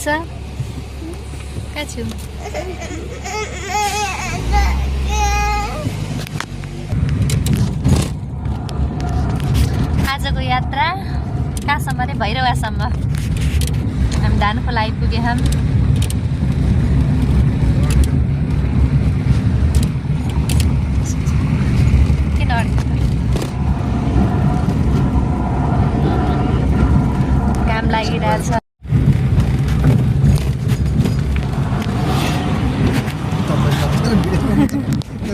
छ कहाँ छु आजको यात्रा कहाँसम्म रे भैरवासम्म हामी धानखोल आइपुगे हम किन काम लागिरहेछ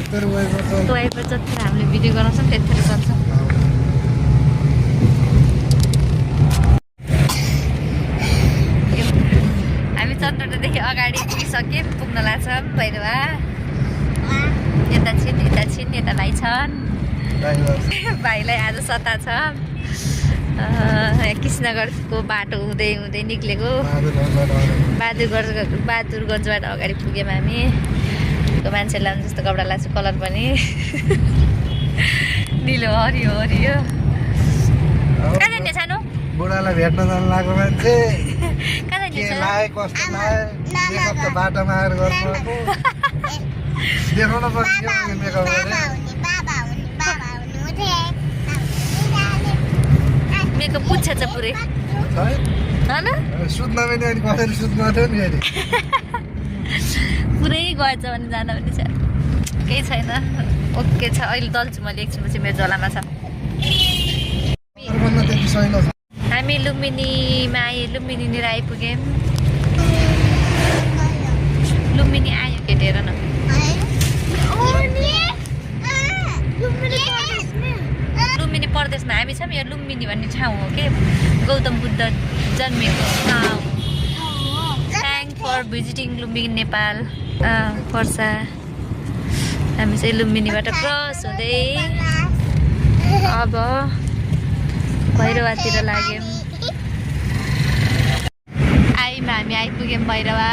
वाइपर जति हामीले भिडियो गराउँछौँ त्यतिखेर चल्छ हामी चन्द्रदेखि अगाडि पुगिसके पुग्न लाग्छौँ भैरवा यता छिन् यता भाइ छन् भाइलाई आज सता छ कृष्णगढको बाटो हुँदै हुँदै निक्लेको बहादुरगञ्जबाट अगाडि पुग्यौँ हामी मान्छे लाउनु जस्तो कपडा लाग्छ कलर पनि निलो हरियो हरियो कहाँ जाने सानो बुढालाई भेट्न जान लाग्यो मान्छे कहाँ जाने कस्तो मेकअप त बाटोमा आएर गर्छ देखाउन पर्छ मेकअप मेकअप पुच्छा छ पुरै सुत्न पनि अनि कसरी सुत्नु थियो नि फेरि पुरै गएछ भने जाँदा पनि छ केही छैन ओके छ अहिले दल्छु मैले एकछिनपछि मेरो झोलामा छ हामी लुम्बिनीमा लुम्बिनीनिर आइपुग्यौँ लुम्बिनी आयो केटी हेर न लुम्बिनी प्रदेशमा हामी छौँ यो लुम्बिनी भन्ने ठाउँ हो के गौतम बुद्ध जन्मेको ठाउँ thank for visiting Lumbini Nepal Parsa हामी चाहिँ लुम्बिनीबाट क्रस हुँदै अब भैरवातिर लाग्यौँ हामी आइपुग्यौँ भैरवा